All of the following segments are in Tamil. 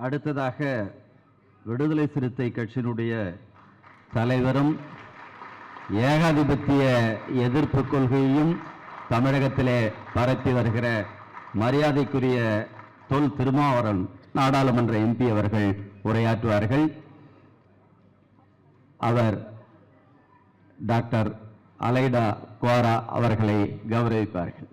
அடுத்ததாக விடுதலை சிறுத்தை கட்சியினுடைய தலைவரும் ஏகாதிபத்திய எதிர்ப்பு கொள்கையையும் தமிழகத்திலே பரப்பி வருகிற மரியாதைக்குரிய தொல் திருமாவளவன் நாடாளுமன்ற எம்பி அவர்கள் உரையாற்றுவார்கள். அவர் டாக்டர் அலைடா குவாரா அவர்களை கௌரவிப்பார்கள்.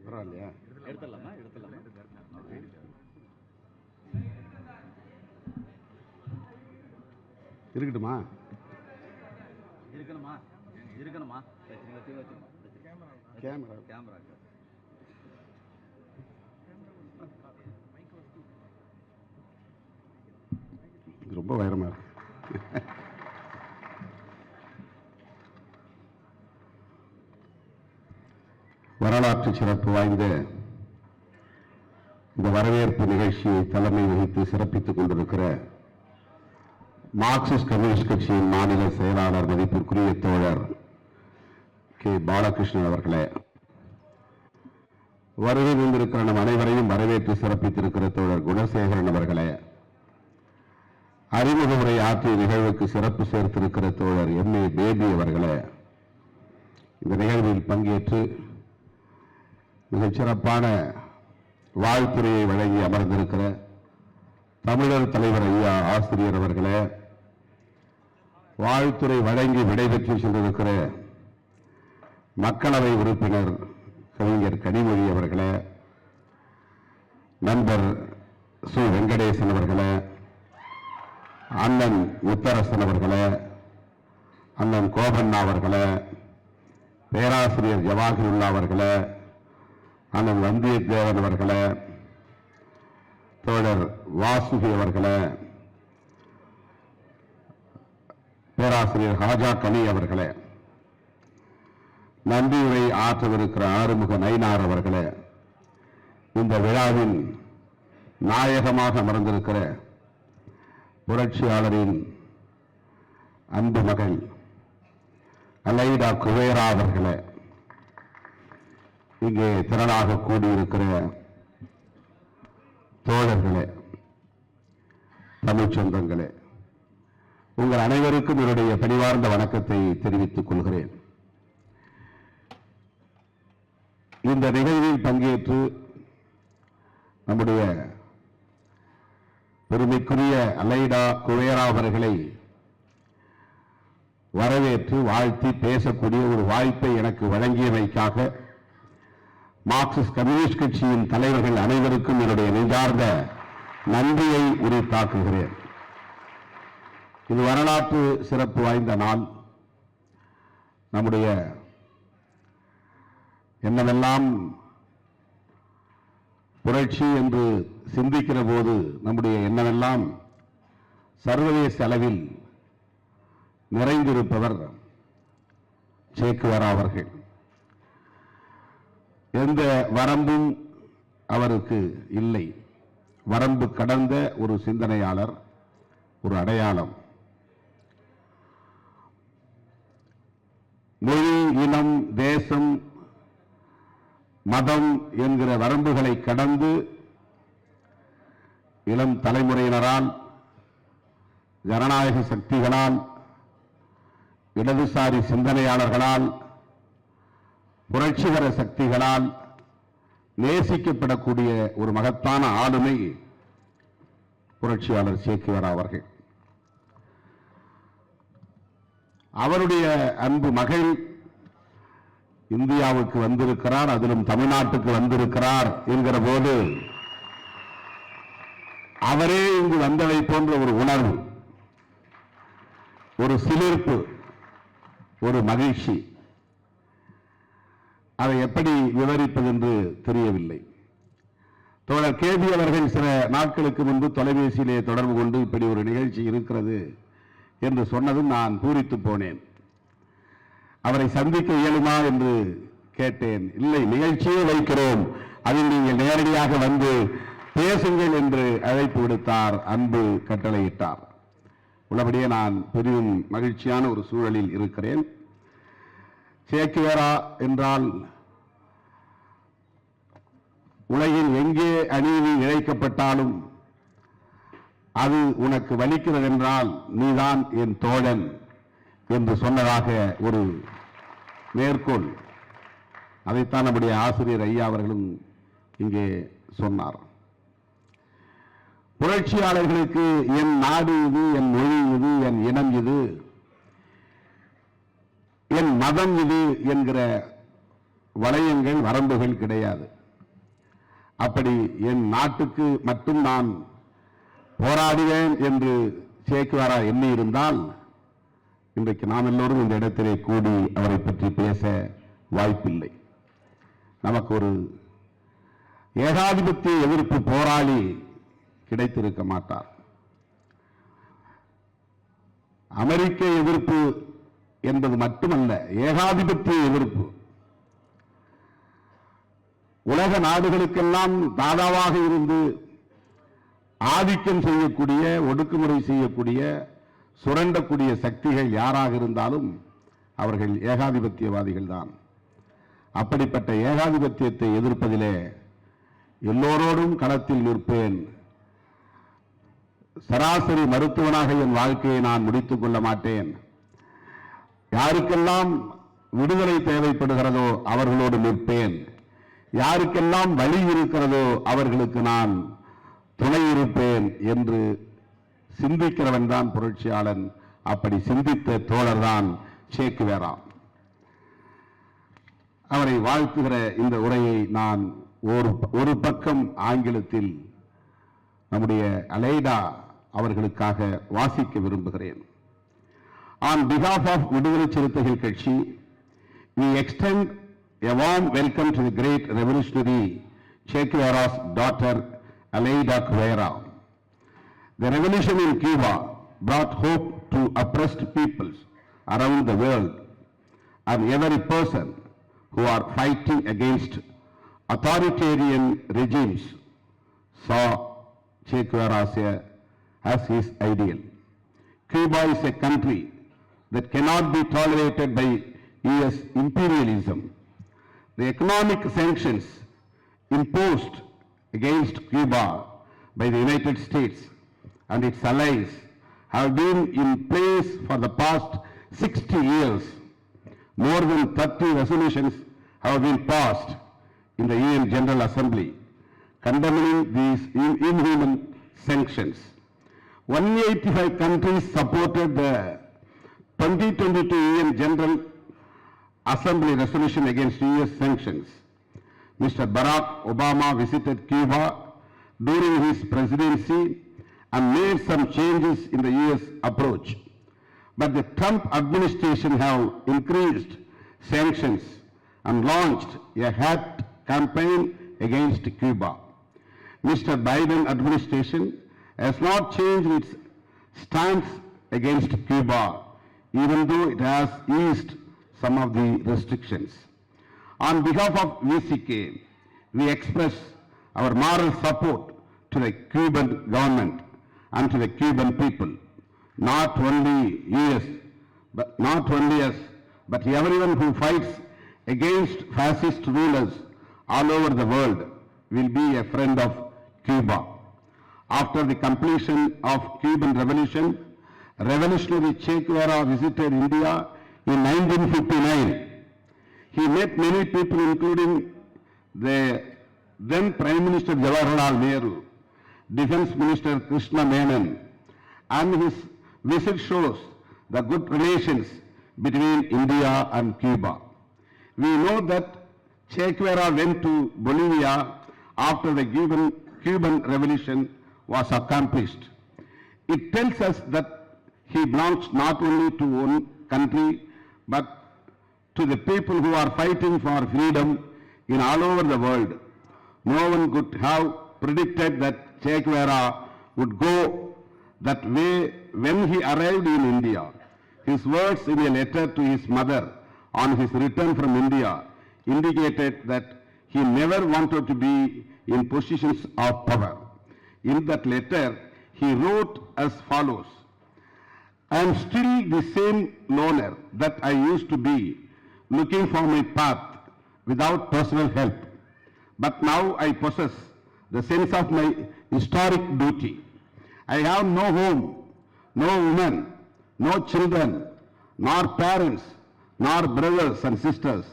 பரவாயில்லையா? எடுத்துடலாமா? இருக்கட்டுமா? இருக்கணுமா? கேமரா ரொம்ப வைரமா இருக்கு. வரலாற்று சிறப்பு வாய்ந்த இந்த வரவேற்பு நிகழ்ச்சியை தலைமை வகித்து சிறப்பித்துக் கொண்டிருக்கிற மார்க்சிஸ்ட் கம்யூனிஸ்ட் கட்சியின் மாநில செயலாளர் மதிப்பிற்குரிய தோழர் கே பாலகிருஷ்ணன் அவர்களே, வருகை தந்திருக்கிற நம் அனைவரையும் வரவேற்று சிறப்பித்திருக்கிற தோழர் குணசேகரன் அவர்களே, அறிமுக உரை ஆற்றிய நிகழ்வுக்கு சிறப்பு சேர்த்திருக்கிற தோழர் MA பேபி அவர்களே, இந்த நிகழ்வில் பங்கேற்று மிகச் சிறப்பான வாழ்த்துறையை வழங்கி அமர்ந்திருக்கிற தமிழர் தலைவர் ஐயா ஆசிரியர் அவர்களே, வாழ்த்துறை வழங்கி விடைபெற்று சென்றிருக்கிற மக்களவை உறுப்பினர் கவிஞர் கனிமொழி அவர்களே, நண்பர் சு வெங்கடேசன் அவர்களே, அண்ணன் முத்தரசன் அவர்களே, அண்ணன் கோபண்ணா அவர்களே, பேராசிரியர் ஜவாஹிருல்லா அவர்களே, அண்ணன் வந்தியத்தேவன் அவர்களே, தோழர் வாசுகி அவர்களே, பேராசிரியர் ஹாஜா கனி அவர்களே, நன்றியுரை ஆற்றவிருக்கிற ஆறுமுக நயினார் அவர்களே, இந்த விழாவின் நாயகமாக அமர்ந்திருக்கிற புரட்சியாளரின் அன்பு மகள் அலைடா குவேரா அவர்களே, இங்கே திரளாக கூடியிருக்கிற தோழர்களே, தமிழ் சொந்தங்களே, உங்கள் அனைவருக்கும் என்னுடைய பணிவார்ந்த வணக்கத்தை தெரிவித்துக் கொள்கிறேன். இந்த நிகழ்வில் பங்கேற்று நம்முடைய பெருமைக்குரிய அலைடா குவேரா அவர்களை வரவேற்று வாழ்த்தி பேசக்கூடிய ஒரு வாய்ப்பை எனக்கு வழங்கியமைக்காக மார்க்சிஸ்ட் கம்யூனிஸ்ட் கட்சியின் தலைவர்கள் அனைவருக்கும் என்னுடைய நெஞ்சார்ந்த நன்றியை உரித்தாக்குகிறேன். இது வரலாற்று சிறப்பு வாய்ந்த நாள். நம்முடைய என்னவெல்லாம் புரட்சி என்று சிந்திக்கிற போது நம்முடைய என்னவெல்லாம் சர்வதேச அளவில் நிறைந்திருப்பவர் சேக்குவாரா அவர்கள். எந்த வரம்பும் அவருக்கு இல்லை. வரம்பு கடந்த ஒரு சிந்தனையாளர், ஒரு அடையாளம். மொழி, இனம், தேசம், மதம் என்கிற வரம்புகளை கடந்து இளம் தலைமுறையினரால், ஜனநாயக சக்திகளால், இடதுசாரி சிந்தனையாளர்களால், புரட்சிகர சக்திகளால் நேசிக்கப்படக்கூடிய ஒரு மகத்தான ஆளுமை புரட்சியாளர் சேக்குவாரா அவர்கள். அவருடைய அன்பு மகள் இந்தியாவுக்கு வந்திருக்கிறார், அதிலும் தமிழ்நாட்டுக்கு வந்திருக்கிறார் என்கிற போது அவரே இங்கு வந்ததை போன்ற ஒரு உணர்வு, ஒரு சிலிர்ப்பு, ஒரு மகிழ்ச்சி. அதை எப்படி விவரிப்பது என்று தெரியவில்லை. தோழர் கேபி அவர்கள் சில நாட்களுக்கு முன்பு தொலைபேசியிலே தொடர்பு கொண்டு இப்படி ஒரு நிகழ்ச்சி இருக்கிறது என்று சொன்னதும் நான் பூரித்து போனேன். அவரை சந்திக்க இயலுமா என்று கேட்டேன். இல்லை, நிகழ்ச்சியே வைக்கிறோம், அதில் நீங்கள் நேரடியாக வந்து பேசுங்கள் என்று அழைப்பு விடுத்தார், அன்பு கட்டளையிட்டார். உள்ளபடியே நான் பெரிதும் மகிழ்ச்சியான ஒரு சூழலில் இருக்கிறேன். சேக்குவேரா என்றால் உலகில் எங்கே அநீதி இழைக்கப்பட்டாலும் அது உனக்கு வலிக்கிறது என்றால் நீதான் என் தோழன் என்று சொன்னதாக ஒரு மேற்கோள். அதைத்தான் நம்முடைய ஆசிரியர் ஐயா அவர்களும் இங்கே சொன்னார். புரட்சியாளர்களுக்கு என் நாடு இது, என் மொழி இது, என் இனம் இது, என் மதம் இது என்கிற வளையங்கள், வரம்புகள் கிடையாது. அப்படி என் நாட்டுக்கு மட்டும் நான் போராடுவேன் என்று சேக்குவேரா எண்ணி இருந்தால் இன்றைக்கு நாம் எல்லோரும் இந்த இடத்திலே கூடி அவரை பற்றி பேச வாய்ப்பில்லை. நமக்கு ஒரு ஏகாதிபத்திய எதிர்ப்பு போராளி கிடைத்திருக்க மாட்டார். அமெரிக்க எதிர்ப்பு என்பது மட்டுமல்ல, ஏகாதிபத்திய எதிர்ப்பு. உலக நாடுகளுக்கெல்லாம் தாதாவாக இருந்து ஆதிக்கம் செய்யக்கூடிய, ஒடுக்குமுறை செய்யக்கூடிய, சுரண்டக்கூடிய சக்திகள் யாராக இருந்தாலும் அவர்கள் ஏகாதிபத்தியவாதிகள் தான். அப்படிப்பட்ட ஏகாதிபத்தியத்தை எதிர்ப்பதிலே எல்லோரோடும் களத்தில் நிற்பேன். சராசரி மருத்துவனாக என் வாழ்க்கையை நான் முடித்துக் கொள்ள மாட்டேன். யாருக்கெல்லாம் விடுதலை தேவைப்படுகிறதோ அவர்களோடு நிற்பேன். யாருக்கெல்லாம் வழி இருக்கிறதோ அவர்களுக்கு நான் துணை இருப்பேன் என்று சிந்திக்கிறவன் தான் புரட்சியாளன். அப்படி சிந்தித்த தோழர் தான் சேக்குவேரா. அவரை வாழ்த்துகிற இந்த உரையை நான் ஒரு பக்கம் ஆங்கிலத்தில் நம்முடைய அலைடா அவர்களுக்காக வாசிக்க விரும்புகிறேன். On behalf of விடுதலை சிறுத்தைகள் கட்சி, we extend a warm welcome to the great revolutionary Che Guevara's daughter Aleida Guevara. The revolution in Cuba brought hope to oppressed peoples around the world, and every person who are fighting against authoritarian regimes saw Che Guevara as his ideal. Cuba is a country that cannot be tolerated by US imperialism. The economic sanctions imposed against Cuba by the United States and its allies have been in place for the past 60 years. More than 30 resolutions have been passed in the UN General Assembly condemning these inhuman sanctions. 185 countries supported the 2022 UN General Assembly resolution against US sanctions. Mr. Barack Obama visited Cuba during his presidency and made some changes in the US approach. But the Trump administration have increased sanctions and launched a hate campaign against Cuba. Mr. Biden administration has not changed its stance against Cuba, even though it has eased some of the restrictions. On behalf of VCK, we express our moral support to the Cuban government and to the Cuban people. Not only us, but everyone who fights against fascist rulers all over the world will be a friend of Cuba. After the completion of Cuban Revolution, revolutionary Che Guevara visited India in 1959. He met many people, including the then Prime Minister Jawaharlal Nehru, Defense Minister Krishna Menon, and his visit shows the good relations between India and Cuba. We know that Che Guevara went to Bolivia after the Cuban Revolution was accomplished. It tells us that he belongs not only to one country but to the people who are fighting for freedom in all over the world. No one could have predicted that Che Guevara would go that way when he arrived in India. His words in a letter to his mother on his return from India indicated that he never wanted to be in positions of power. In that letter, he wrote as follows: I am still the same loner that I used to be, looking for my path without personal help. But now I possess the sense of my historic duty. I have no home, no woman, no children, nor parents, nor brothers and sisters.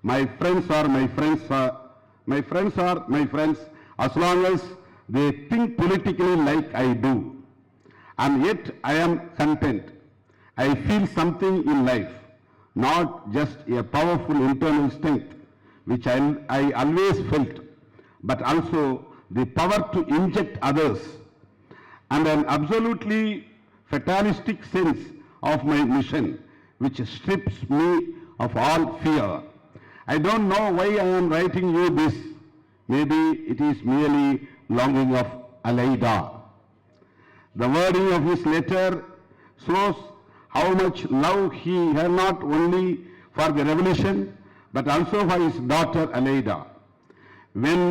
My friends are my friends, as long as they think politically like I do. And yet I am content. I feel something in life, not just a powerful internal strength, which I always felt, but also the power to inject others, and an absolutely fatalistic sense of my mission, which strips me of all fear. I don't know why I am writing you this. Maybe it is merely longing of Aleida. The wording of his letter shows how much love he had not only for the revolution, but also for his daughter Aleida. When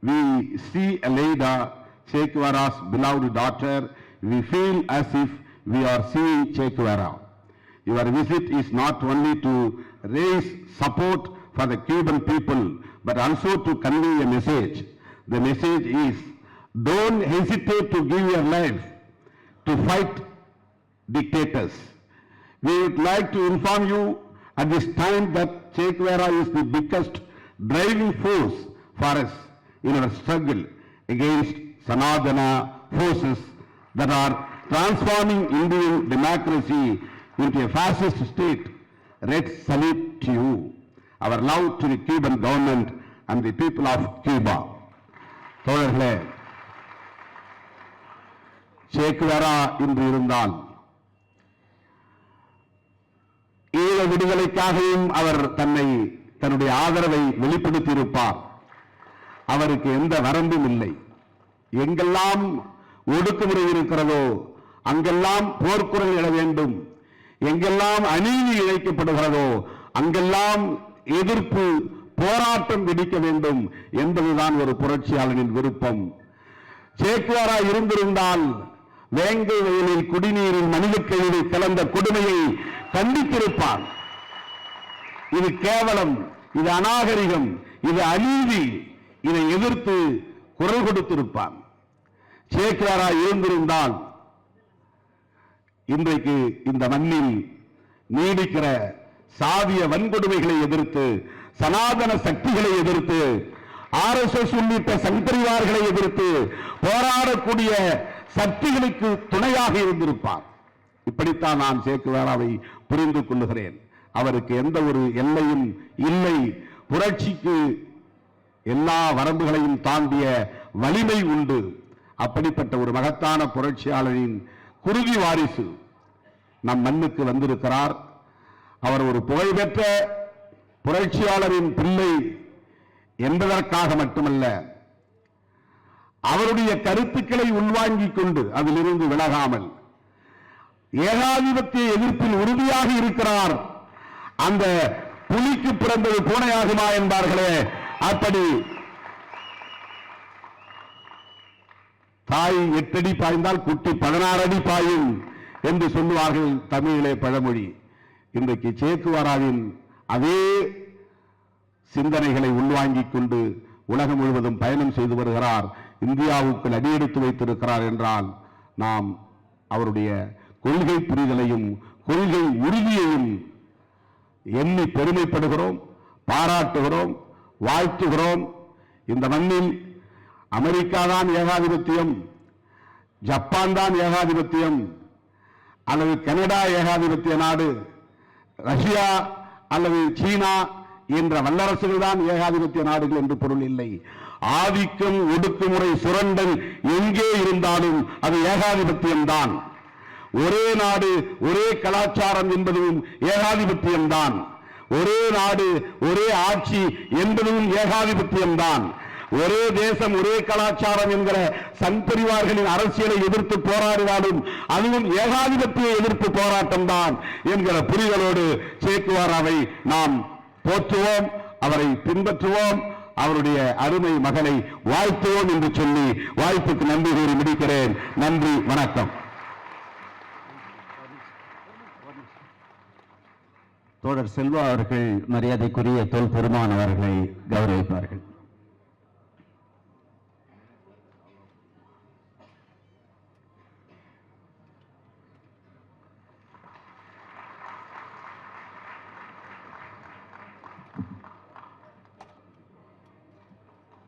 we see Aleida, Che Guevara's beloved daughter, we feel as if we are seeing Che Guevara. Your visit is not only to raise support for the Cuban people, but also to convey a message. The message is, don't hesitate to give your life to fight dictators. We would like to inform you at this time that Che Guevara is the biggest driving force for us in our struggle against Sanadana forces that are transforming Indian democracy into a fascist state. Red salute to you. Our love to the Cuban government and the people of Cuba. தோழர்களே, Che Guevara இன்று இருந்தால் ஈழ விடுதலைக்காகவும் அவர் தன்னுடைய ஆதரவை வெளிப்படுத்தி இருப்பார். அவருக்கு எந்த வரம்பும் இல்லை. எங்கெல்லாம் ஒடுக்குமுறை இருக்கிறதோ அங்கெல்லாம் போர்க்குரல் எழ வேண்டும். எங்கெல்லாம் அநீதி இழைக்கப்படுகிறதோ அங்கெல்லாம் எதிர்ப்பு போராட்டம் வெடிக்க வேண்டும் என்பதுதான் ஒரு புரட்சியாளனின் விருப்பம். Che Guevara இருந்திருந்தால் வேங்கை வயலில் குடிநீரில் மனிதக்கழிவு கலந்த கொடுமையை கண்டித்திருப்பார். இது கேவலம், இது அநாகரிகம், இது அநீதி, இதை எதிர்த்து குரல் கொடுத்திருப்பார். Che Guevara இருந்திருந்தால் இன்றைக்கு இந்த மண்ணில் நீடிக்கிற சாதிய வன்கொடுமைகளை எதிர்த்து, சனாதன சக்திகளை எதிர்த்து, RSS உள்ளிட்ட சங்பரிவார்களை எதிர்த்து போராடக்கூடிய சக்திகளுக்கு துணையாக இருந்திருப்பார். இப்படித்தான் நான் Che Guevaraவை புரிந்து கொள்ளுகிறேன். அவருக்கு எந்த ஒரு எல்லையும் இல்லை. புரட்சிக்கு எல்லா வரம்புகளையும் தாண்டிய வலிமை உண்டு. அப்படிப்பட்ட ஒரு மகத்தான புரட்சியாளரின் குருதி வாரிசு நம் மண்ணுக்கு வந்திருக்கிறார். அவர் ஒரு புகழ்பெற்ற புரட்சியாளரின் பிள்ளை என்பதற்காக மட்டுமல்ல, அவருடைய கருத்துக்களை உள்வாங்கிக் கொண்டு அதிலிருந்து விலகாமல் ஏகாதிபத்திய எதிர்ப்பில் உறுதியாக இருக்கிறார். அந்த புலிக்கு பிறந்தது பூனையாகுமா என்பார்களே, அப்படி தாய் 8 அடி பாய்ந்தால் குட்டி 16 அடி பாயும் என்று சொல்லுவார்கள் தமிழிலே பழமொழி. இன்றைக்கு Che Guevaraவின் அதே சிந்தனைகளை உள்வாங்கிக் கொண்டு உலகம் முழுவதும் பயணம் செய்து வருகிறார். இந்தியாவுக்கு அடியெடுத்து வைத்திருக்கிறார் என்றால் நாம் அவருடைய கொள்கை புரிதலையும் கொள்கை உறுதியையும் எண்ணி பெருமைப்படுகிறோம், பாராட்டுகிறோம், வாழ்த்துகிறோம். இந்த மண்ணில் அமெரிக்கா தான் ஏகாதிபத்தியம், ஜப்பான் தான் ஏகாதிபத்தியம், அல்லது கனடா ஏகாதிபத்திய நாடு, ரஷ்யா அல்லது சீனா என்ற வல்லரசுகள் தான் ஏகாதிபத்திய நாடுகள் என்று பொருள் இல்லை. ஆதிக்கம், ஒடுக்குமுறை, சுரண்டல் எங்கே இருந்தாலும் அது ஏகாதிபத்தியம் தான். ஒரே நாடு, ஒரே கலாச்சாரம் என்பதும் ஏகாதிபத்தியம் தான். ஒரே நாடு ஒரே ஆட்சி என்பதும் ஏகாதிபத்தியம்தான். ஒரே தேசம் ஒரே கலாச்சாரம் என்கிற சங்பரிவார்களின் அரசியலை எதிர்த்து போராடினாலும் அதுவும் ஏகாதிபத்திய எதிர்ப்பு போராட்டம் தான் என்கிற புரிதலோடு சே குவாராவை நாம் போற்றுவோம், அவரை பின்பற்றுவோம், அவருடைய அருமை மகனை வாழ்த்துவோம் என்று சொல்லி வாய்ப்புக்கு நன்றி கூறி முடிக்கிறேன். நன்றி, வணக்கம். தோழர் செல்வா அவர்கள் மரியாதைக்குரிய தொல் பெருமான் அவர்களை கௌரவிப்பார்கள்.